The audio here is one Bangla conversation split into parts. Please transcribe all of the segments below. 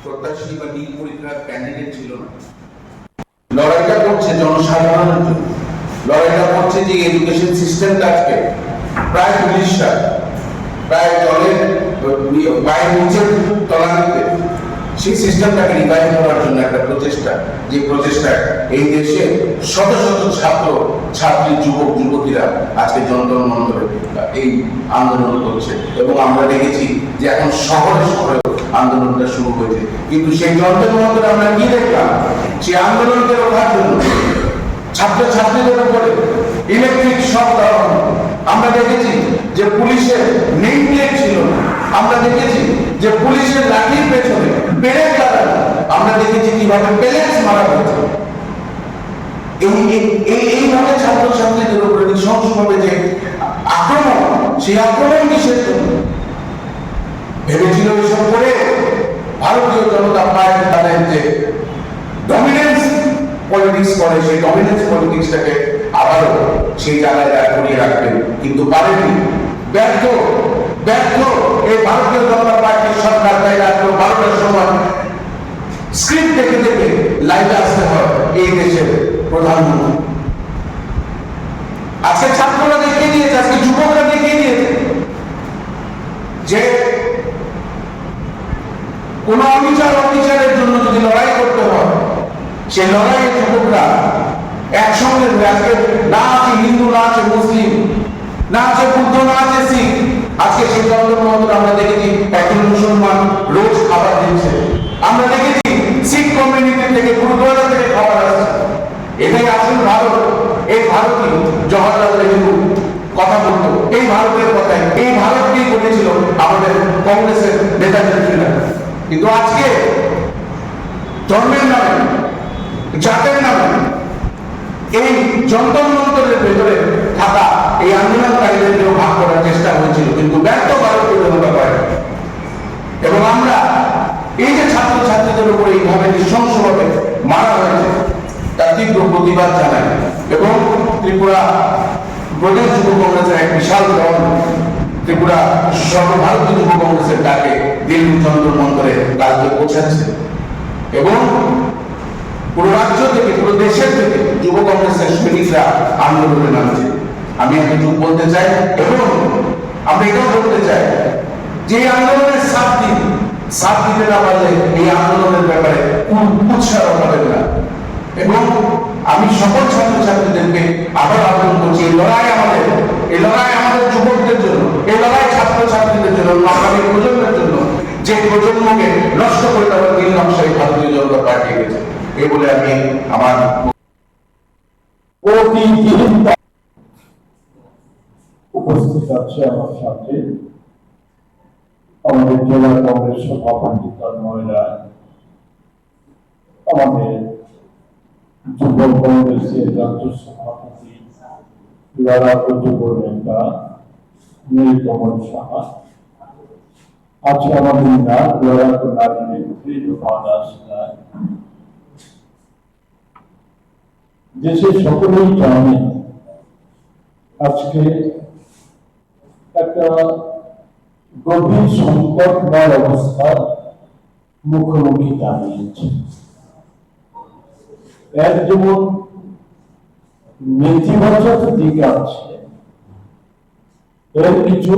প্রত্যাশী বা নীল পরীক্ষার ক্যান্ডিডেট ছিল না। লড়াইটা করছে জনসাধারণের জন্য, লড়াইটা করছে যে এডুকেশন সিস্টেমটা আজকে প্রায় পুলিশরা প্রায় জলের পায়ের নিচের তলানিতে, সেই সিস্টেমটাকে রিভাইভ করার জন্য একটা প্রচেষ্টা, যে প্রচেষ্টা এই দেশে শত শত ছাত্র ছাত্রী যুবক যুবতীরা আজকে যন্ত্র মন্ত্রে এই আন্দোলন করছে। এবং আমরা দেখেছি যে এখন শহরে শহরে আন্দোলনটা শুরু হয়েছে, কিন্তু সেই যন্ত্র মন্ত্রে আমরা কি দেখলাম? সেই আন্দোলনকে রোখার জন্য ছাত্র ছাত্রীদের উপরে ইলেকট্রিক শক দেওয়া হলো। আমরা দেখেছি যে পুলিশের নেম প্লেট ছিল না, আমরা দেখেছি যে পুলিশের লাঠির পেছনে পেরেক লাগানো, আমরা দেখেছি কিভাবে পেলেটস মারা হয়েছে। এইভাবে ছাত্র ছাত্রীদের উপরে নৃশংসভাবে যে আক্রমণ, সেই আক্রমণ কিসের জন্য? ভেবেছিল এসব করে ভারতীয় জনতা পার্টি তাদের যে ডমিনেন্স পলিটিক্স করে, সেই ডমিনেন্স পলিটিক্সটাকে আবারও সেই জায়গায় দাঁড় করিয়ে রাখবেন, কিন্তু পারেননি। ব্যর্থ ব্যর্থ এই ভারতীয় জনতা পার্টির সরকার। তাই রাত 12টার সময় স্ক্রিপ্ট দেখে দেখে লাইভে আসতে হয় এই দেশের প্রধানমন্ত্রী। আজকে ছাত্ররা দেখিয়ে দিয়েছে, আজকে যুবকরা দেখিয়ে দিয়েছে যে কোন অবিচারের জন্য যদি লড়াই করতে হয়, সেই লড়াইয়ের যুবকরা একসঙ্গে আজকে না আছে হিন্দু, না আছে মুসলিম, না আছে বুদ্ধ, না আছে শিখ। আজকে সেই যন্ত্র আমরা দেখেছি একজন মুসলমান রোজ খাবার দিচ্ছে, আমরা দেখেছি শিখ কমিউনিটি থেকে গুরুদ্বারা থেকে খাবার আসছে। এটাই আসল ভারত। এই ভারতই জওহরলাল নেহরু কথা বলতো, এই ভারতের কথায়, এই ভারতকেই বলেছিল আমাদের কংগ্রেসের নেতানেত্রীরা। কিন্তু আজকে ধর্মের নামে, জাতের নামে এই যন্ত্র মন্ত্রের ভেতরে থাকা এই আন্দোলনকারীদেরকেও ভাগ করার চেষ্টা হয়েছিল, কিন্তু ব্যর্থ ভারতীয় জনতা পার্টি। এবং আমরা এই যে ছাত্র ছাত্রীদের উপরে এইভাবে নৃশংসভাবে মারা হয়েছে তার তীব্র প্রতিবাদ জানাই। এবং ত্রিপুরা প্রদেশ যুব কংগ্রেসের এক বিশাল দল ত্রিপুরা সর্বভারতীয় যুব কংগ্রেসের ডাকে দিল্লি যন্ত্র মন্ত্রে কাজে পৌঁছাচ্ছে। এবং পুরো রাজ্য থেকে, পুরো দেশের থেকে যুব কংগ্রেসের সৈনিকরা আন্দোলনে নামছে। আমি একটা যুগ বলতে চাই, এবং আমরা এটাও বলতে চাই যে আন্দোলনের 7 দিতে না পারলে এই আন্দোলনের ব্যাপারে কোন উৎসাহ পাবেন না। এবং আমি সকল ছাত্র ছাত্রীদেরকে আবার আহ্বান করছি, এই লড়াই আমাদের যুবকদের জন্য, এই লড়াই ছাত্র ছাত্রীদের জন্য, আগামী প্রজন্মের জন্য, যে প্রজন্মকে নষ্ট করে দেওয়ার নীল নকশায় ভারতীয় জনতা পার্টি গেছে। এই বলে আমি আমার উপস্থিত আছে আমার সাথে আমাদের জেলা কংগ্রেস সভাপতি তন্ময়রা, আমাদের যুব কংগ্রেসের রাজ্য সভাপতি লড়াকু যুব নেতা নীলকমল সাহা, আছে আমাদের লড়াকু নারী নেত্রী রূপা দাস রায়। দেশের সকলেই জানেন আজকে একটা গভীর সংকটময় অবস্থার মুখোমুখি দাঁড়িয়েছে। এর যেমন নেতিবাচক দিক আছে, এর কিছু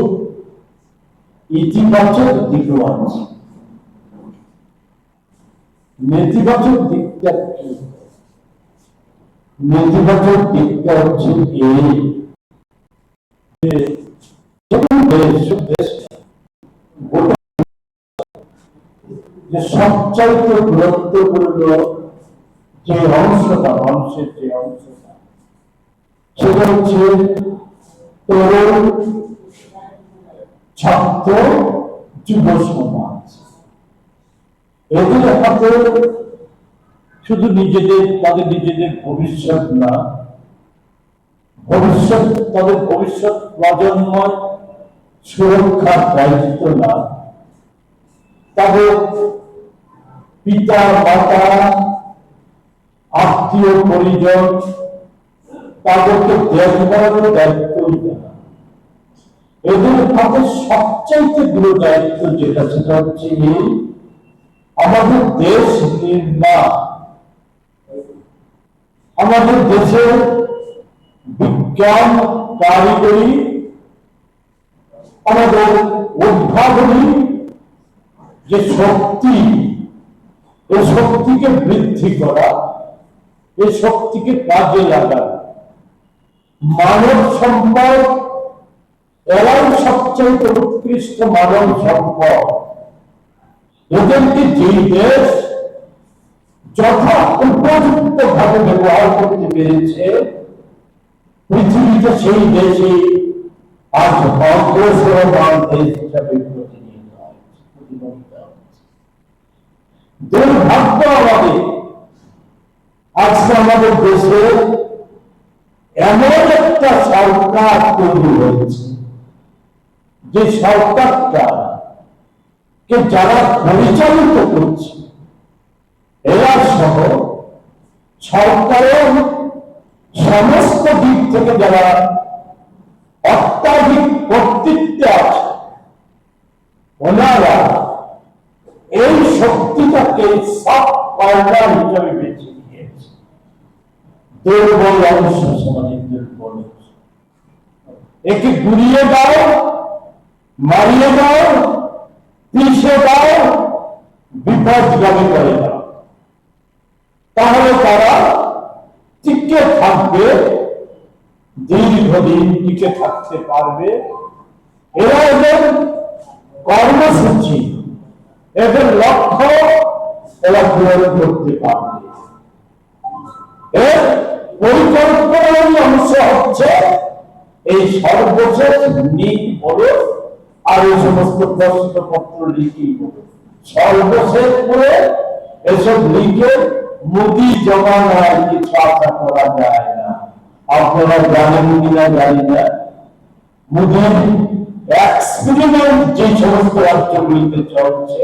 ইতিবাচক দিকও আছে। নেতিবাচক দিকটা কি? নেতিবাচক দিকটা হচ্ছে এই যে সবচাইতে গুরুত্বপূর্ণ যে অংশটা, মানুষের যে অংশটা, সেটা হচ্ছে তরুণ ছাত্র যুব সমাজ। এদের হাতে শুধু তাদের নিজেদের ভবিষ্যৎ না, তাদের ভবিষ্যৎ প্রজন্ম সুরক্ষার দায়িত্ব না, তাদের পিতা মাতা আত্মীয় পরিজন তাদেরকে দেখভালের দায়িত্বই না। এদের হাতে সবচাইতে বড় দায়িত্ব যেটা, সেটা হচ্ছে আমাদের দেশ নির্মাণ, আমাদের দেশের বিজ্ঞান, কারিগরি, আমাদের উদ্ভাবনী যে শক্তি, এই শক্তিকে বৃদ্ধি করা, এই শক্তিকে কাজে লাগানো, মানব সম্পদ এরাই সবচেয়ে উৎকৃষ্ট মানব সম্পদ। এদেরকে যেই দেশ যথা উপযুক্ত ভাবে ব্যবহার করতে পেরেছে, পৃথিবীতে সেই দেশে আজ অগ্রসরমান দেশ হিসাবে প্রতিনিধিত্ব হচ্ছে। দুর্ভাগ্য আমাদের, আজকে আমাদের দেশে এমন একটা সরকার তৈরি হয়েছে, যে সরকারটা কে যারা পরিচালিত করছে এরা সহ সরকারের সমস্ত দিক থেকে যারা অত্যাধিক কর্তৃত্বে আছে, ওনারা এই শক্তিটাকে সফট পাওয়ার হিসাবে বেছে নিয়েছে। দুর্বল অংশ সমাজের দুর্বল, একে গুড়িয়ে দাও, মারিয়ে দাও, পিষে দাও, বিপদগামী করে দাও, তাহলে তারা টিকে থাকবে, দীর্ঘদিন টিকে থাকতে পারবে। এরা এদের কর্মসূচি, এদের লক্ষ্য এরা পূরণ করতে পারবে। এর পরিকল্পনার অংশ হচ্ছে এই সর্বশেষ নীতি হলো, আর এই সমস্ত প্রশ্নপত্র লিখি হলো সর্বশেষ করে। এসব লিখে মোদি জমানায় কিছু আশা করা যায় না। আপনারা জানেন কিনা জানি না, মোদির এক্সপেরিমেন্ট যে সমস্ত রাজ্যগুলিতে চলছে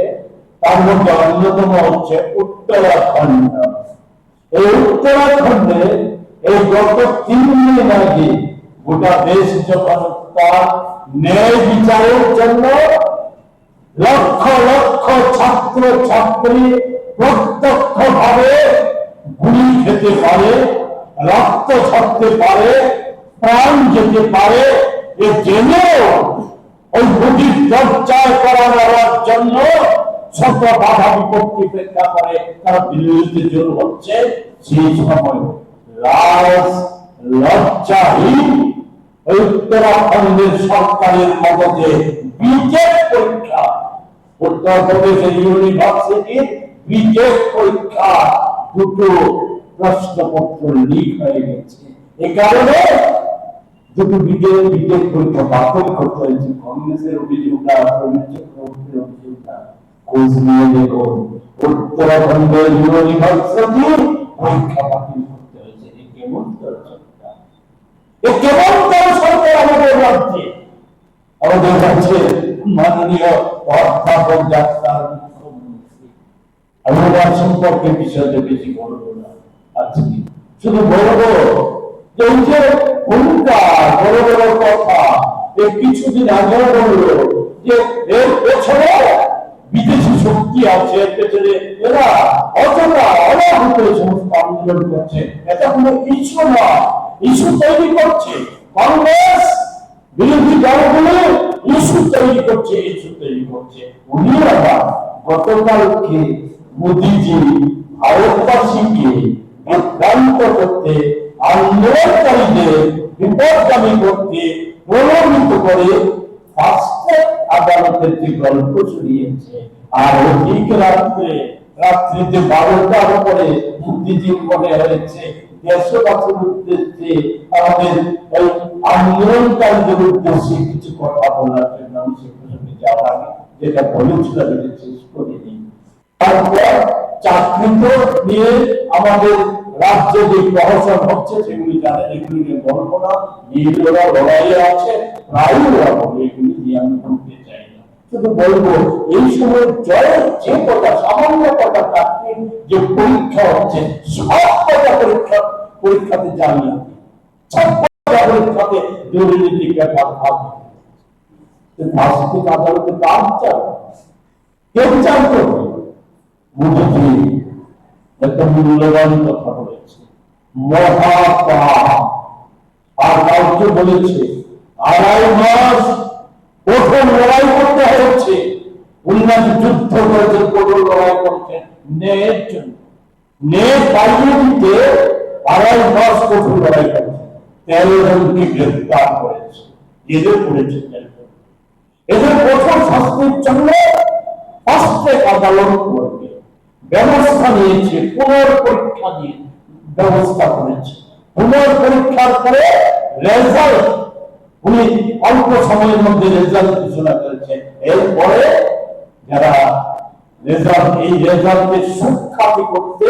তার মধ্যে অন্যতম হচ্ছে উত্তরাখণ্ড। এই উত্তরাখণ্ডে এই গত 3 দিন আগে গোটা দেশ যখন তার ন্যায় বিচারের জন্য লক্ষ লক্ষ ছাত্র ছাত্রী প্রত্যক্ষ ভাবে গুলি খেতে পারে, রক্ত ঝরতে পারে, প্রাণ যেতে পারে, এ জেনেও ওই বুদ্ধির চর্চায় করানোর জন্য শত বাধা বিপত্তি উপেক্ষা করে তার বিরুদ্ধে জোর হচ্ছে। সেই সময় লাশ লজ্জাহীন উত্তরাখণ্ডের সরকারের মদতে বিটেক পরীক্ষা, উত্তরপ্রদেশের ইউনিভার্সিটির বিটেক পরীক্ষা দুটো প্রশ্নপত্র লিক হয়ে গেছে। এ কারণে দুটো বিটেক পরীক্ষা বাতিল করতে হয়েছে। কংগ্রেসের অভিযোগটা, চক্রবর্তীর অভিযোগটা খোঁজ নিয়ে দেখুন, উত্তরাখণ্ডের ইউনিভার্সিটি পরীক্ষা বাতিল করতে হয়েছে। এ কেমন সরকার, এ কেমন সরকার আমাদের রাজ্যে? আমাদের রাজ্যে মাননীয় অধ্যাপক ডাক্তার মুখ্যমন্ত্রী, আমি ওনার সম্পর্কে বিষয়টা বেশি বলবো না আজকে, শুধু বলবো যে এই যে হুঙ্কার, বড় বড় কথা, এ কিছুদিন আগেও বললো যে এর পেছনে বিদেশি শক্তি আছে, এর পেছনে এরা অযথা অনাহুত সমস্ত আন্দোলন করছে। এটা কোনো ইস্যু না, ইস্যু তৈরি করছে কংগ্রেস, বিরোধী দলগুলো ইস্যু তৈরি করছে, ইস্যু তৈরি করছে। উনি আবার গতকালকে মোদীজি ভারতবাসীকে বিভ্রান্ত করতে, আন্দোলনকারীদের বিপদগামী করতে প্রলোভিত করে ফার্স্ট আদালতের যে গল্প শুনিয়েছে, আর ঠিক রাত্রিতে 12টার পরে মোদীজির মনে হয়েছে দেশবাসীর উদ্দেশ্যে, আমাদের এই আন্দোলনকারীদের উদ্দেশ্যে কিছু কথা বলার জন্য আমি সে প্রসঙ্গে যাওয়ার আগে যেটা বলেছিলাম এটা শেষ করিনি। তারপর চাকরি নিয়ে আমাদের রাজ্যে যে প্রহসন হচ্ছে সেগুলি জানেন, এগুলি নিয়ে বলবো না। নিজেরা লড়াইয়ে আছে, প্রায় ওরা বলে এগুলি নিয়ে আমি বলতে চাই না। শুধু বলবো এই সময় জয়ের যে কথা, সামান্য কথা চাকরি যে পরীক্ষা হচ্ছে, সব কথা পরীক্ষাতে জালিয়াতি, সব কথা পরীক্ষাতে দুর্নীতি ব্যাপার ভাবে ভাষিক আদালতে কাজ চান, কেউ চান করবে মোদীজি একটা মূল্যবান কথা বলেছে, মহাপাপ। আর কাউকে বলেছে 2.5 মাস কঠোর লড়াই করতে হচ্ছে। উন্নত যুদ্ধ করেছেন, কঠোর লড়াই করছেন ন্যায়ের জন্য। ন্যায় পাইয়ে দিতে 2.5 মাস কঠোর লড়াই করেছে। 13 জনকে গ্রেফতার করেছে, জেলে পড়েছে। এদের কঠোর শাস্তির জন্য ফাস্ট্রেক আদালত করবে ব্যবস্থা নিয়েছে, পুনর্পরীক্ষা দিয়ে ব্যবস্থা করেছে। পুনর্পরীক্ষার পরে রেজাল্ট উনি অল্প সময়ের মধ্যে রেজাল্ট ঘোষণা করেছেন। এরপরে যারা এই রেজাল্টকে সুখ্যাত করতে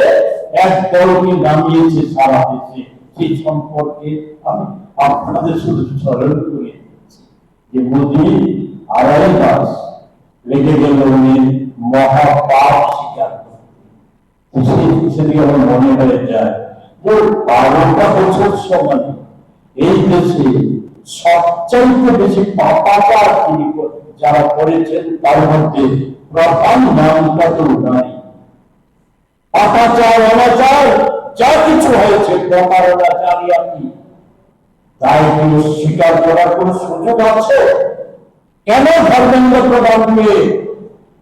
এক দলকে নামিয়েছে সারা দেশে, সেই সম্পর্কে আমি আপনাদের শুধু স্মরণ করে দিচ্ছি যে মোদী 2.5 মাস লেগে গেল উনি মহাপাপ স্বীকার করতে। সেদিকে আমার মনে হয়ে যায় যে 12টা বছর সময় এই দেশে সবচাইতে বেশি পাপাচার যারা করেছেন তার মধ্যে প্রধান নামটা তো নাই। পাপাচার, অনাচার যা কিছু হয়েছে, প্রতারণা, জালিয়াতি, তাই স্বীকার করার কোন সুযোগ আছে? কেন ধর্মেন্দ্র প্রধানকে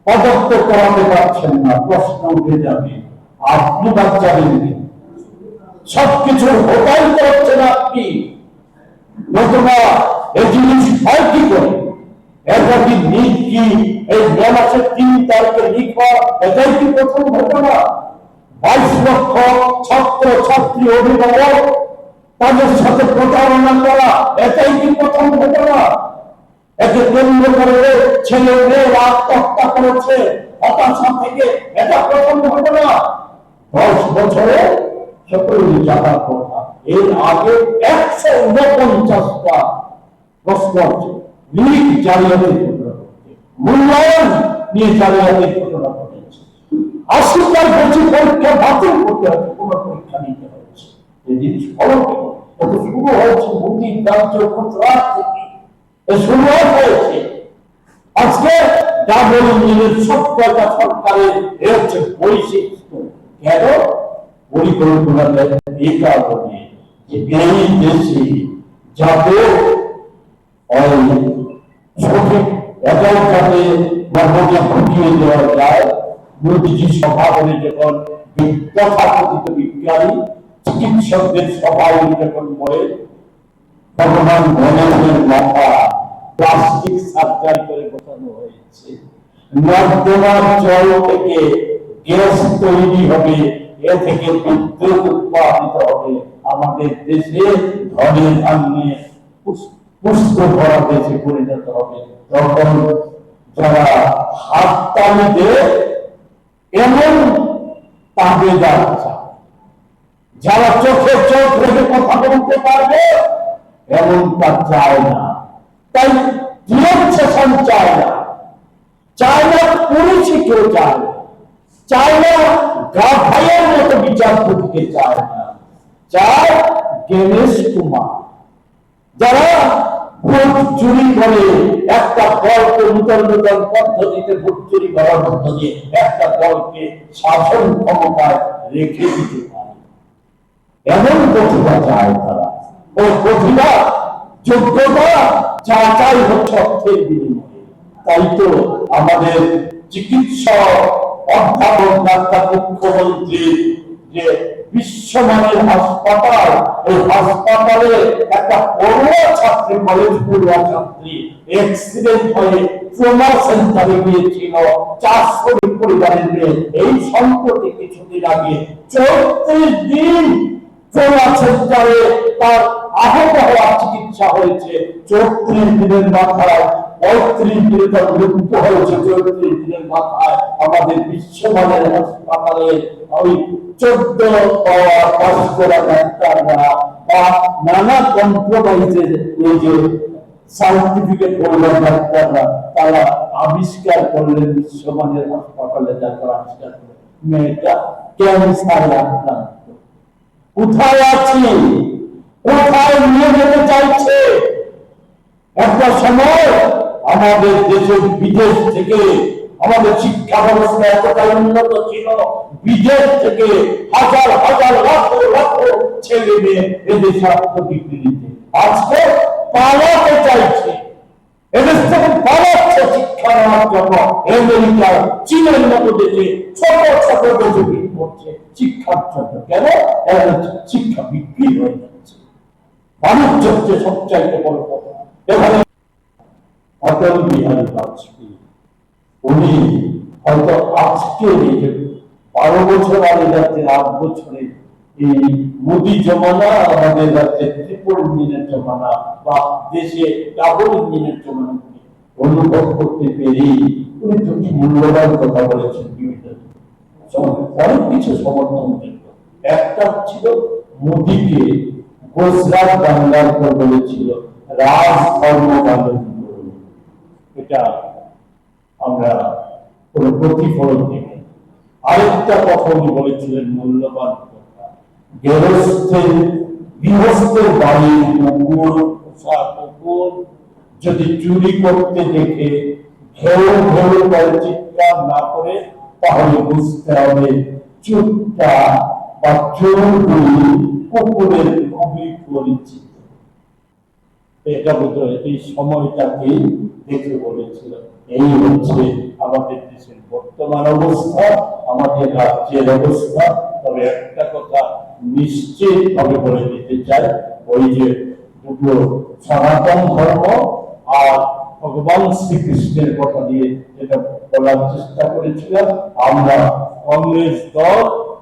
পদত্ব করাতে পারছেন না? প্রশ্ন উঠে যাবে। আপনি বাচ্চাদের সবকিছু হোটাল করছেন আপনি, নতুবা এই জিনিস হয় কি করে? এটা কি লিগ কি এই মাসের 3 তারিখে লিগ হওয়া, এটাই কি প্রথম ঘটনা? 22 লক্ষ ছাত্র ছাত্রী অভিভাবক তাদের সাথে প্রতারণা করা, এটাই কি প্রথম ঘটনা? একে কেন্দ্র করে ছেলে মেয়েরা আত্মহত্যা করেছে হতাশা থেকে, এটা প্রথম ঘটনা? 10 বছরে সকলেরই জানার কথা। এর আগে 149টা প্রশ্ন আছে লিগ জালিয়াতির ঘটনা, মূল্যায়ন নিয়ে জালিয়াতির ঘটনা ঘটেছে। 80টার বেশি পরীক্ষা বাতিল করতে হচ্ছে, কোনো পরীক্ষা নিতে হচ্ছে। এই জিনিস ফলো এটা শুরু হয়েছে মোদীর রাজ্য গুজরাট থেকে, শুরুয়াত হয়েছে। আজকে ডাবল ইঞ্জিনের সব কয়টা সরকারের এ হচ্ছে বৈশিষ্ট্য। কেন? পরিকল্পনা এই কারণে যে এই দেশে যাতে সঠিক এটাও যাতে মর্মকে ফুটিয়ে দেওয়া যায়। মোদীজি সভা বলে যখন তথাকথিত বিজ্ঞানী চিকিৎসকদের সভায় যখন বলে ভগবান গণেশের মাথা প্লাস্টিক সার্জারি করে বসানো হয়েছে, নর্দমার জল থেকে গ্যাস তৈরি হবে, এ থেকে বিদ্যুৎ উৎপাদিত হবে, আমাদের দেশে ধনে ধান্যে পুষ্ট ভরা দেশে পরিণত হবে। তখন যারা হাত তালি দেয় এমন তাবেদার চায়, যারা চোখে চোখ রেখে কথা বলতে পারবে এমন তা চায় না। তাই ডিলেকশন চায় না, চায় না পুলিশই কেউ চায় না, চায় না গা ভাইয়ের মতো বিচারপতিকে চায় না, চায় গণেশ কুমার। যারা ভোট চুরি করে একটা দলকে নূতন নূতন পদ্ধতিতে ভোট চুরি করার মধ্য দিয়ে একটা দলকে শাসন ক্ষমতায় রেখে দিতে পারে, এমন প্রতিভা চায় তারা। ওই প্রতিভা যোগ্যতা যাচাই হচ্ছে অর্থের বিনিময়ে। তাই তো আমাদের চিকিৎসক অধ্যাপক ডাক্তার মুখ্যমন্ত্রী যে বিশ্বমানের হাসপাতাল, এই হাসপাতালে একটা পড়ুয়া ছাত্রী, কলেজ পড়ুয়া ছাত্রী অ্যাক্সিডেন্ট হয়ে ট্রমা সেন্টারে গিয়েছিল, 400 পরিবারের মেয়ে। এই সম্প্রতি কিছুদিন আগে 34 দিন ট্রমা সেন্টারে তার আহত হওয়ার চিকিৎসা হয়েছে। 34 দিনের মাথায় 35 দিনে তার মৃত্যু হয়েছে। 34 দিনের মাথায় আমাদের বিশ্বমানের হাসপাতালে ওই 14 পাস করা ডাক্তাররা বা নানা কম্প্রোমাইজের এই যে সার্টিফিকেট হোল্ডার ডাক্তাররা তারা আবিষ্কার করলেন বিশ্বমানের হাসপাতালে ডাক্তার আবিষ্কার করলেন মেয়েটা ক্যান্সারে আক্রান্ত। কোথায় আছি, কোথায় নিয়ে যেতে চাইছে? একটা সময় আমাদের দেশের বিদেশ থেকে আমাদের শিক্ষা ব্যবস্থা এতটাই উন্নত ছিল, বিদেশ থেকে হাজার হাজার লাখ লাখ ছেলে মেয়ে এদেশে আত্মডিগ্রি নিতে আজকে পালাতে চাইছে, এদেশ থেকে পালাচ্ছে শিক্ষা নেওয়ার জন্য আমেরিকা, চীনের মতো দেশে ছোট ছোট দেশে ভিড় করছে শিক্ষার জন্য। কেন? শিক্ষা বিক্রি হয়ে যাচ্ছে, বাণিজ্য হচ্ছে সবচাইতে বড় কথা। এখানে অটল বিহারী বাজপেয়ী, উনি হয়তো আজকে 12 বছর আগে যাচ্ছে, 8 বছরে এই মোদী জমানা, আমাদের রাজ্যে ট্রিপল ইঞ্জিনের জমানা বা দেশে ডাবল ইঞ্জিনের জমানা অনুভব করতে পেরে উনি দুটি মূল্যবান কথা বলেছেন। বিভিন্ন অনেক কিছু সমর্থন দিল। একটা ছিল মোদীকে গুজরাট বাংলার পর বলেছিল রাজ ধর্ম পালন করুন, এটা আমরা কোন প্রতিফলন দেখি। আরেকটা কথা উনি বলেছিলেন মূল্যবান কথা, গৃহস্থের বাড়ির কুকুর যদি চুরি করতে দেখে ঘেউ ঘেউ করে চিৎকার না করে, তাহলে বুঝতে হবে চুপটা বা চোরগুলি কুকুরের খুবই পরিচিত। এটা বোধহয় এই সময়টাকে দেখে বলেছিল। এই হচ্ছে আমাদের দেশের বর্তমান অবস্থা, আমাদের রাজ্যের অবস্থা। তবে একটা কথা নিশ্চিত ভাবে বলে দিতে চাই, ওই যে দুটো সনাতন ধর্ম আর ভগবান শ্রীকৃষ্ণের কথা দিয়ে যেটা বলার চেষ্টা করেছিলাম, আমরা কংগ্রেস দল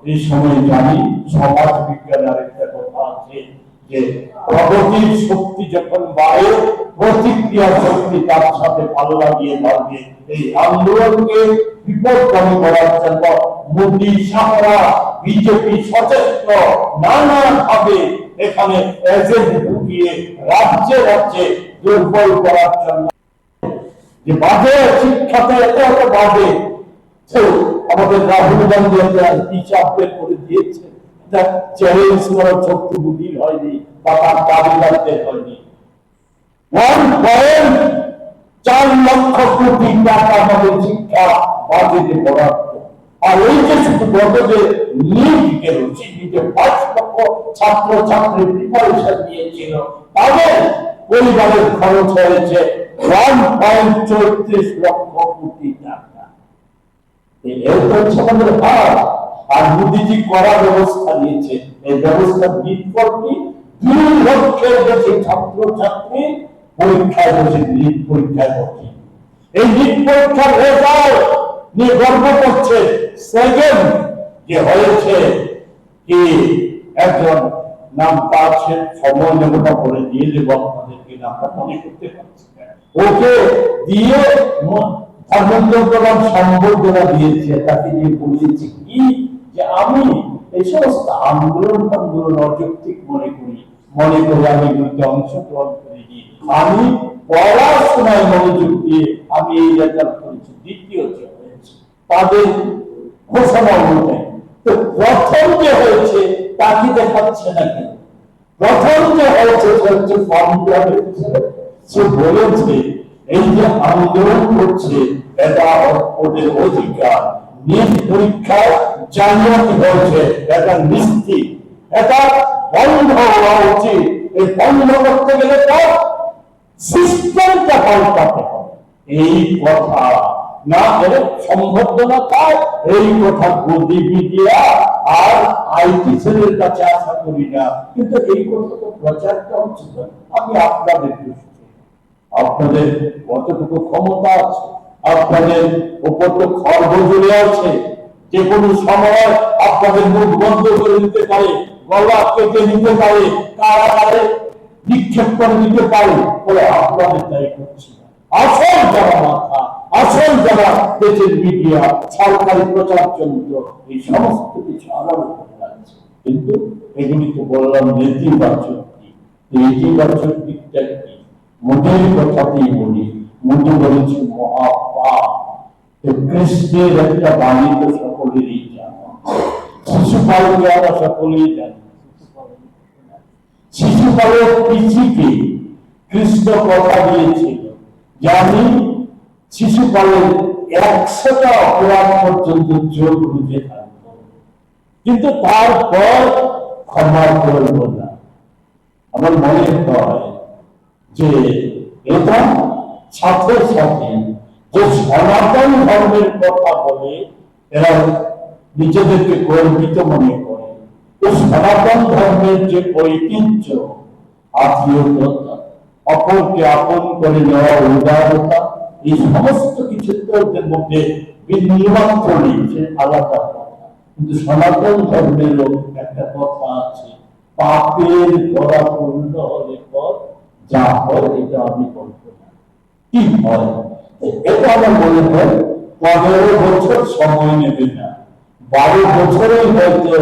এই সময় জানি সমাজ বিজ্ঞানের একটা কথা আছে যে প্রগতির শক্তি যখন বাড়ে, প্রতিক্রিয়া শক্তি তার সাথে পাল্লা দিয়ে বাড়বে। এই আন্দোলনকে বিপদগামী করার জন্য মোদী, শাহরা, বিজেপি সচেষ্ট নানাভাবে এখানে এজেন্ট ঢুকিয়ে রাজ্যে রাজ্যে দুর্বল করার জন্য যে বাজে শিক্ষাতে এত এত বাজে, আমাদের রাহুল গান্ধী একটা হিসাব বের করে দিয়েছে, এটা চ্যালেঞ্জ করার শক্তি বুদ্ধির হয়নি বা তার দাবিদারদের হয়নি। 1.4 লক্ষ কোটি টাকা আমাদের শিক্ষা বাজেটে বরাদ্দ। আর এই যে শুধু গত যে নিট গেল, যে 5 লক্ষ ছাত্র ছাত্রী প্রিপারেশন নিয়েছিল, তাদের পরিবারের খরচ হয়েছে 1.34 লক্ষ কোটি টাকা। এই হচ্ছে আমাদের হার। আর মোদীজি করা ব্যবস্থা নিয়েছে, এই ব্যবস্থা বিফলটি 2 লক্ষের বেশি ছাত্র ছাত্রী পরীক্ষায় বসে নিট পরীক্ষায় বসে। এই নিট পরীক্ষার রেজাল্ট নিয়ে গর্ব করছে। সেকেন্ড যে হয়েছে কি, একজন নাম পাচ্ছে, সময় নেবটা বলে দিয়ে দেবো আপনাদেরকে, নামটা মনে করতে পারছি না, ওকে দিয়ে ধর্মেন্দ্র সম্বর্ধনা দিয়েছে, তাকে দিয়ে বলিয়েছে কি যে আমি এই সমস্ত আন্দোলন অযৌক্তিক মনে করি আমি এগুলিতে অংশগ্রহণ করিনি, আমি পড়াশোনায় মনোযোগ দিয়ে আমি এই রেজাল্ট করেছি। দ্বিতীয় যে হয়েছে তাদের ঘোষণা অনুযায়ী, তো প্রথম যে হয়েছে তাকে দেখাচ্ছে না কেন? প্রথম যে হয়েছে সে বলেছে এই যে আন্দোলন করছে এটা ওদের অধিকার, নিট পরীক্ষায় জালিয়াতি হয়েছে এটা নিশ্চিত, এটা বন্ধ হওয়া উচিত। এই বন্ধ করতে গেলে তো সিস্টেমটা পাল্টাতে হবে। এই কথা না এর সম্বর্ধনা পায়, এই কথা গদি মিডিয়া আর আইটি সেলের কাছে আশা করি না, কিন্তু এই কথা তো প্রচারটা হচ্ছে। আমি আপনাদের দৃষ্টি, আপনাদের কতটুকু ক্ষমতা আছে, আপনাদের উপর তো খর্ব জুড়ে আছে, যে কোনো সময় আপনাদের মুখ বন্ধ করে দিতে পারে, গলা কেটে নিতে পারে, কারাগারে নিক্ষেপ করে দিতে পারে, বলে আপনাদের তাই করছি না। আসল যারা মাথা, আসল যারা দেশের মিডিয়া, সরকারি প্রচার যন্ত্র, এই সমস্ত কিছু আলাদা করে লাগছে। কিন্তু এগুলি তো বললাম নেতিবাচক দিক। নেতিবাচক দিকটা কি? মোদের কথাতেই বলি, মোদী বলেছে মহাপাপ। কৃষ্ণের একটা বাণী তো সকলেরই জানা, শিশুপালকে আমরা সকলেই জানি। শিশুপালের পিছিয়ে কৃষ্ণ কথা দিয়েছিল যে আমি শিশুপালের 100টা অপরাধ পর্যন্ত চোখ বুঝে থাকবো, কিন্তু তারপর ক্ষমা করব না। আমার মনে হয় যে এটা সাথে সাথে যে সনাতন ধর্মের কথা বলে এরা নিজেদেরকে গর্বিত মনে করে, সনাতন ধর্মের যে ঐতিহ্য, আত্মীয়তা, অপরকে আপন করে নেওয়া, উদারতা, এই সমস্ত কিছুর মধ্যে বিনিময় নেই, আলাদা কথা। কিন্তু সনাতন ধর্মেরও একটা কথা আছে, পাপের গড়া পূর্ণ হলে পর যা হয় এটা আমি বলবো না। কি হয় এটা আমার মনে হয় 15 বছর সময় নেবে না, 12 বছরেই হয়তো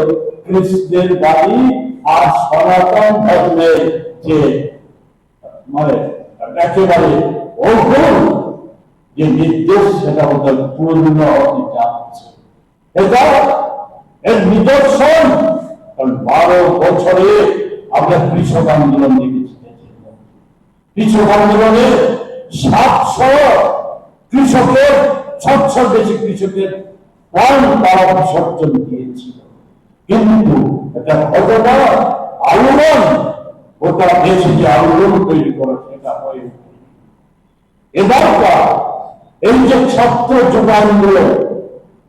কৃষ্ণের বাড়ি আর সনাতন ধর্মের যে মানে একেবারে অভুল যে নির্দেশ সেটা ওদের পূর্ণ হতে যাচ্ছে। এটা এর নিদর্শন, কারণ 12 বছরে আমরা কৃষক আন্দোলন দেখেছি। কৃষক আন্দোলনে 700 কৃষকের 600 বেশি কৃষকের প্রাণ তারা বিসর্জন দিয়েছিল, কিন্তু এটা কতটা আলোড়ন, ওটা দেশে যে আলোড়ন তৈরি করে সেটা হয়ে ওঠে। এবারকার এই যে ছাত্র যুব আন্দোলন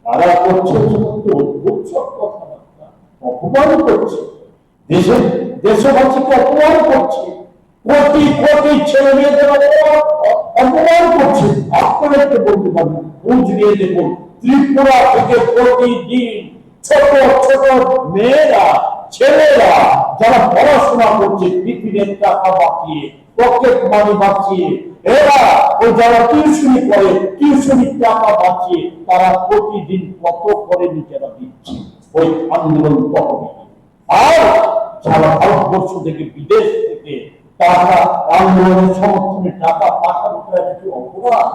তারা করছে অদ্ভুত সব কথাবার্তা, অপমান করছে, দেশবাসীকে অপমান করছে, কোটি কোটি ছেলে মেয়েদের অপমান করছে। আপনাদেরকে বলতে পারবেন, খোঁজ নিয়ে দেখুন, ত্রিপুরা থেকে প্রতিদিন ছোট ছোট মেয়েরা, ছেলেরা যারা পড়াশোনা করছে টিফিনের টাকা বাঁচিয়ে, পকেট মানি বাঁচিয়ে, এরা ওই যারা টিউশনি করে টিউশনির টাকা বাঁচিয়ে তারা প্রতিদিন কত করে নিজেরা দিচ্ছে ওই আন্দোলন তহবিলে। আর সারা ভারতবর্ষ থেকে বিদেশ থেকে টাকা আন্দোলনের সমর্থনে টাকা পাঠানোটা কিছু অপরাধ?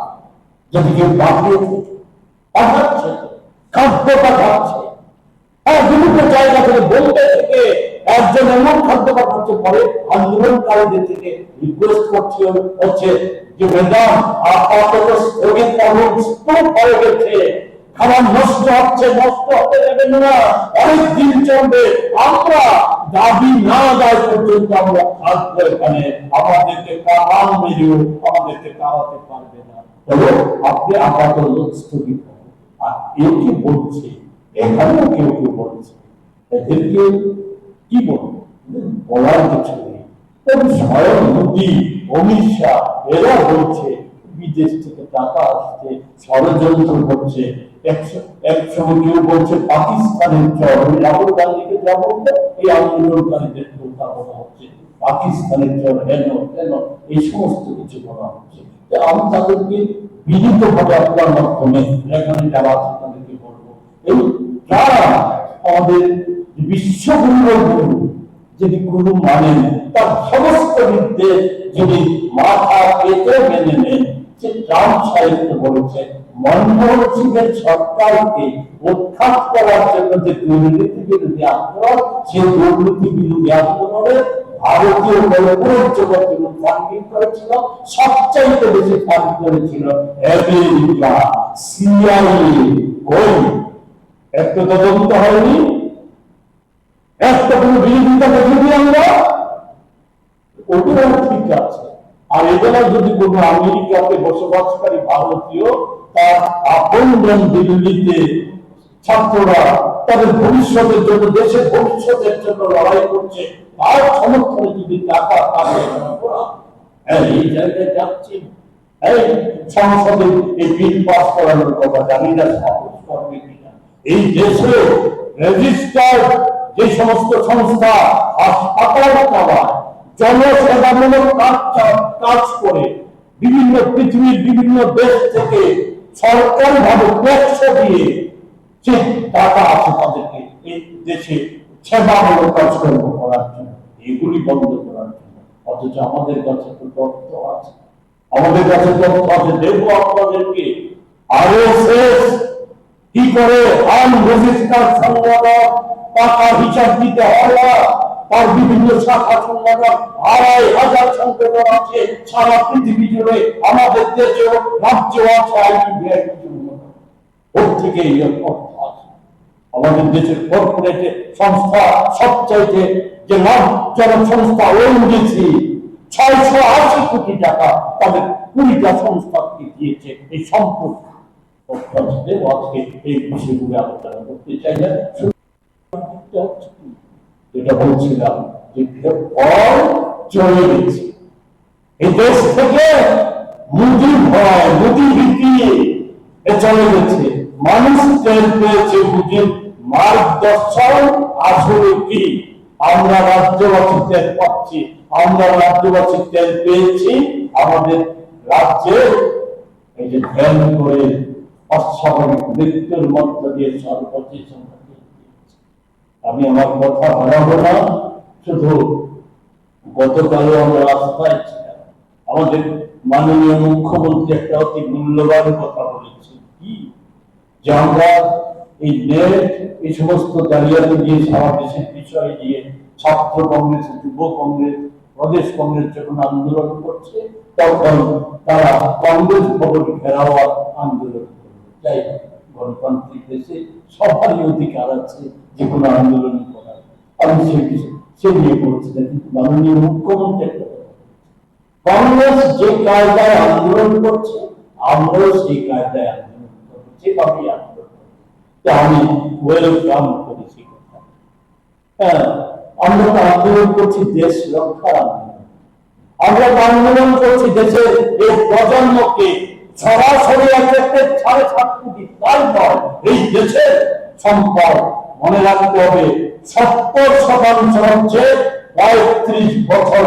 যদি কেউ পাঠাচ্ছে, খাদ্য পাঠাচ্ছে, আর বিভিন্ন জায়গা থেকে বলতে থেকে একজন এমন খাদ্য পাঠাচ্ছে, পরে আন্দোলনকারীদের থেকে রিকোয়েস্ট করছে হচ্ছে যে ম্যাডাম আপাতত স্থগিত করুন, স্তূপ হয়ে গেছে, খাবার নষ্ট হচ্ছে, নষ্ট হতে দেবেন না, অনেক দিন চলবে, আমরা দাবি না আদায় পর্যন্ত আমরা থাকবো এখানে, আমাদেরকে কামান মেরেও আমাদেরকে তাড়াতে পারবে না, তবে আপনি আপাতত স্থগিত করুন। আর কেউ কি বলছে, এখানেও কেউ কেউ বলছে, এদেরকে কি বলবো, বলার কিছু নেই। স্বয়ং মোদী, অমিত শাহ এরা বলছে বিদেশ থেকে টাকা আসছে, ষড়যন্ত্র করছে, একসময় কেউ বলছে পাকিস্তানের চর, রাহুল গান্ধীকে যা বলতো এই আন্দোলনকারীদের কথা বলা হচ্ছে, পাকিস্তানের চর হেন হেন এই সমস্ত কিছু বলা হচ্ছে। আমি তাদেরকে বিনীতভাবে আপনার মাধ্যমে এখানে যারা আছে তাদেরকে বলবো, এই যারা আমাদের বিশ্বগুরুর গুরু, যদি গুরু মানেন তার সমস্ত নির্দেশ যদি মাথা পেতে মেনে নেন, যে ট্রাম্প সাহিত্য বলেছে মনমোহন সিংয়ের সরকারকে উৎখাত করার জন্য যে দুর্নীতি বিরোধী আন্দোলন, সেই দুর্নীতি বিরোধী আন্দোলনে ভারতীয় কর্পোরেট জগৎ ফান্ডিং করেছিল, সবচাইতে বেশি ফান্ড করেছিল আমেরিকা, সিআইএ। ওই একটা তদন্ত হয়নি, একটা কোনো বিরোধিতা দেখিনি আমরা, ওগুলো ঠিক আছে। আর এগুলো যদি কোনো আমেরিকাতে বসবাসকারী ভারতীয় তার আপনজন দিল্লিতে ছাত্ররা তাদের ভবিষ্যতের জন্য, দেশের ভবিষ্যতের জন্য লড়াই করছে, তার সমর্থনে যদি টাকা পাবে, এই জায়গায় যাচ্ছি, এই সংসদে এই বিল পাস করানোর কথা জানি না সহজ করবে কিনা। এই দেশে রেজিস্টার্ড যে সমস্ত সংস্থা হাসপাতাল চালায়, জনসেবামূলক কাজ করে, বিভিন্ন পৃথিবীর বিভিন্ন দেশ থেকে সরকারি ভাবে ট্যাক্স দিয়ে যে টাকা আছে তাদেরকে এই দেশে সেবামূলক কাজকর্ম করার জন্য, এগুলি বন্ধ করার জন্য। অথচ আমাদের কাছে তো তথ্য আছে, আমাদের কাছে তথ্য আছে, দেখবো আপনাদেরকে আরএসএস কি করে আনরেজিস্টার্ড সংগঠন টাকা হিসাব দিতে হয় না, তার বিভিন্ন শাখা সংগঠন 2,500 সংগঠন আছে সারা পৃথিবী জুড়ে, আমাদের দেশেও রাজ্য আছে আইটি ওর থেকে এই অর্থ আসে। আমাদের দেশের কর্পোরেট সংস্থা সবচাইতে যে লাভজনক সংস্থা ওএনজিসি 680 কোটি টাকা তাদের 20টা সংস্থাকে দিয়েছে এই সম্পদ। আজকে এই বিষয়গুলো আলোচনা করতে চাই না, যেটা বলছিলাম যে ফল চলে গেছে এই দেশ থেকে, মুদি ভয় মুদি ভীতি চলে গেছে। মানুষ টের পেয়েছে মুদির মার্গদর্শন আসলে কি। আমরা রাজ্যবাসী টের পাচ্ছি, আমরা রাজ্যবাসী টের পেয়েছি। আমাদের রাজ্যে এই যে ধ্যান করে অস্বাভাবিক মৃত্যুর মধ্য দিয়ে সর্বোচ্চ। আমি আমার কথা বাড়াবো না, শুধু গতকালও আমরা রাস্তায় ছিলাম, আমাদের মাননীয় মুখ্যমন্ত্রী একটা অতি মূল্যবান কথা বলেছেন কি, যে আমরা এই নেট এই সমস্ত জালিয়াতি দিয়ে সারা দেশের বিষয় দিয়ে ছাত্র কংগ্রেস, যুব কংগ্রেস, প্রদেশ কংগ্রেস যখন আন্দোলন করছে তখন তারা কংগ্রেস ভবন ঘেরাও আন্দোলন করবে। যাই হোক, গণতান্ত্রিক দেশে সবারই অধিকার আছে যে কোনো আন্দোলন করার। আমি সে নিয়ে বলছিলাম, কিন্তু মাননীয় মুখ্যমন্ত্রী একটা কথা বলেছেন, কংগ্রেস যে কায়দায় আন্দোলন করছে আমরাও সেই কায়দায় আন্দোলন করবো, যেভাবেই আন্দোলন করবো। আমি ওয়েলকাম করেছি কথা। হ্যাঁ, আমরা তো আন্দোলন করছি দেশ রক্ষার আন্দোলন, আমরা তো আন্দোলন করছি দেশের এই প্রজন্মকে সরাসরি একটা 7.5 কোটি তাই নয়, এই দেশের সম্পদ মনে রাখতে হবে 70% হচ্ছে 35 বছর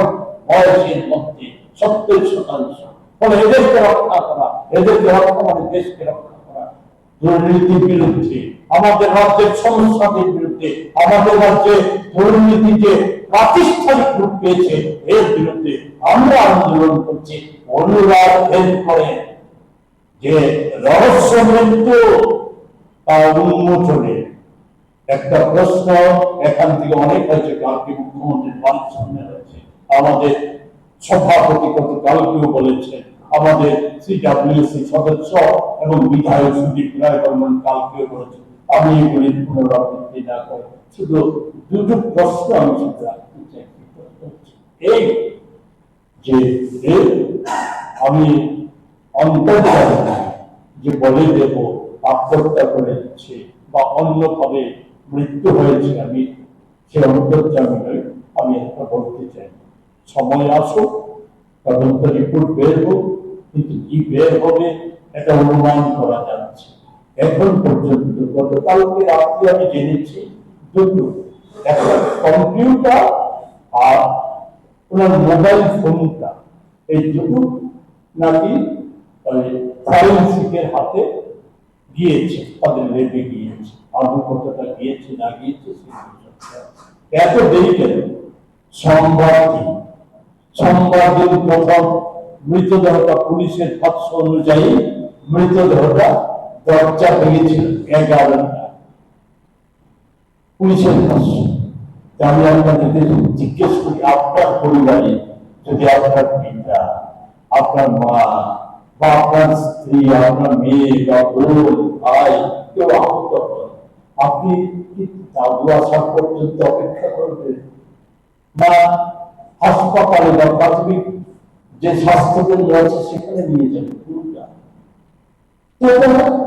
বয়সের মধ্যে, 70%। ফলে এদেরকে রক্ষা করা, এদেরকে রক্ষা মানে দেশকে রক্ষা করা। দুর্নীতির বিরুদ্ধে, আমাদের রাজ্যের সমস্যাদের বিরুদ্ধে, আমাদের রাজ্যে দুর্নীতি যে প্রাতিষ্ঠানিক রূপ পেয়েছে এর বিরুদ্ধে আমরা আন্দোলন করছি। অনুরাগ ভেদ করে যে রহস্য মৃত্যু তার উন্মোচনে একটা প্রশ্ন এখান থেকে অনেক হয়েছে, কালকে মুখ্যমন্ত্রীর বাড়ির সামনে হয়েছে, আমাদের সভাপতি গতকালকেও বলেছেন, আমাদের সিডব্লিউসি সদস্য এবং বিধায়ক সুদীপ রায় বর্মন কালকেও বলেছেন। আমি এগুলির পুনরাবৃত্তি না করে শুধু দুটো প্রশ্ন আমি শুধু রাখতে চাই। এই যে আমি অন্তর্জাল যে বলে দেব আত্মহত্যা করেছে বা অন্যভাবে মৃত্যু হয়েছে, আমি সে অন্তর্জামী নই, আমি একটা বলতে চাই, সময় আসুক, তদন্ত রিপোর্ট বের হোক, কিন্তু কি বের হবে এটা অনুমান করা যাচ্ছে। এখন পর্যন্ত গতকালকে রাত্রে আমি জেনেছি দুটো, একটা কম্পিউটার আর ওনার মোবাইল ফোনটা, এই দুটো নাকি ফরেনসিকের হাতে গিয়েছে, তাদের লেবে গিয়েছে। আদৌ কতটা গিয়েছে না গিয়েছে এত দেরি কেন? সোমবার দিন প্রথম মৃতদেহটা, পুলিশের ভাষ্য অনুযায়ী মৃতদেহটা দরজা ভেঙেছিল 11টা, পুলিশের ভাষ্য। আমি আপনাদেরকে জিজ্ঞেস করি, আপনার পরিবারে যদি আপনার পিতা, আপনার মা বা আপনার স্ত্রী, আপনার মেয়ে বা বোন, ভাই কেউ আহত হয়, আপনি কি দাদু আসা পর্যন্ত অপেক্ষা করবেন, না হাসপাতালে বা প্রাথমিক যে স্বাস্থ্যকেন্দ্র আছে সেখানে নিয়ে যাবেন?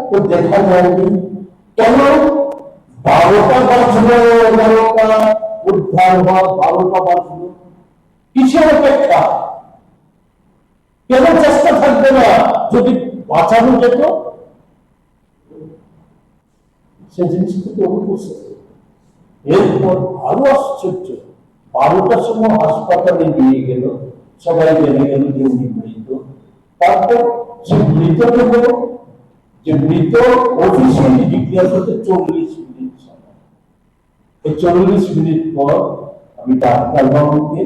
তো দেখা যায়নি কেন? 12টা বাজলো, 11টা উদ্ধার হওয়া, 12টা বাজলো, কিসের অপেক্ষা? কেন চেষ্টা থাকবে না? যদি বাঁচানো যেত সে জিনিসটাকে অনুপস্থিত। এরপর আরো আশ্চর্য, 12টার সময় হাসপাতালে নিয়ে গেল, সবাই জেনে গেল যে উনি মৃত। তারপর সে মৃতদেহ, যে মৃত অফিসিয়ালি ডিক্লেয়ার হতে 40 মিনিট সময়। এই 40 মিনিট পর আমি ডাক্তার বাবুকে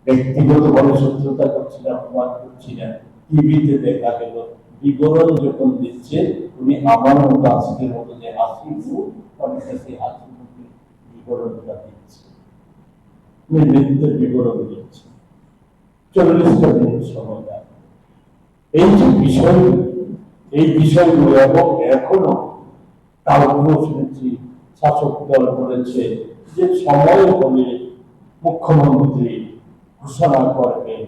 ব্যক্তিগতভাবে শত্রুতা করছিলাম, অপমান করছিলাম, টিভিতে দেখা গেল বিবরণ যখন দিচ্ছে, উনি আমার মতো আজকের মতো যে হাসি মুখ, অনেকটা সেই হাসি মুখে বিবরণটা দিচ্ছে, মৃত্যুর বিবরণ দিচ্ছে। 40টা মিনিট সময় লাগে। এই যে বিষয়গুলো, এই বিষয়গুলো এবং এখনো কাউকেও শুনেছি শাসক দল বলেছে যে সময় হলে মুখ্যমন্ত্রী ঘোষণা করবেন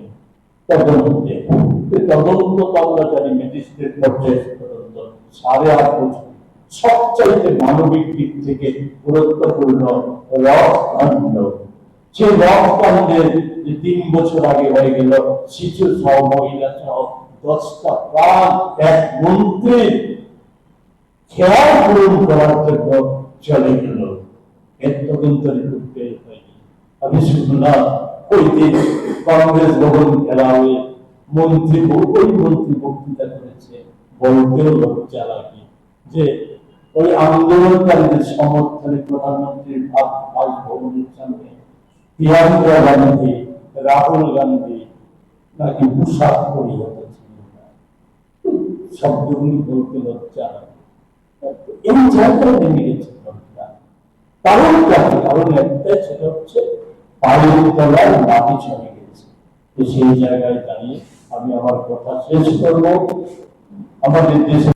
তদন্তে। তদন্ত তো আমরা জানি ম্যাজিস্ট্রেট পর্যায়ে তদন্ত 8.5 বছর। সবচাইতে মানবিক দিক থেকে গুরুত্বপূর্ণ রথকাণ্ড। সেই রথকাণ্ডের যে 3 বছর আগে হয়ে গেল, শিশু সহ মহিলা সহ 10টা প্রাণ এক মন্ত্রীর খেয়াল পূরণ করার জন্য চলে গেল। এর তদন্ত রিপোর্ট বের হয়নি। আমি শুনলাম ওই দিন কংগ্রেস ভবন ঘেরাওয়ে ওই মন্ত্রী বক্তৃতা করেছে। বলতেও লজ্জা লাগে যে ওই আন্দোলনকারীদের সমর্থনে প্রধানমন্ত্রীর বাসভবনের সামনে প্রিয়াঙ্কা গান্ধী, রাহুল গান্ধী নাকি পোশাক পরিহিত ছিলেন না। শব্দগুলি বলতে লজ্জা লাগে। এই জায়গায় নেমে গেছে লজ্জা। কারণটা কি? কারণ একটাই, সেটা হচ্ছে পায়ের তলার মাটি চলে গেছে। তো সেই জায়গায় দাঁড়িয়ে আমি আমার কথা শেষ করবো। আমাদের দেশে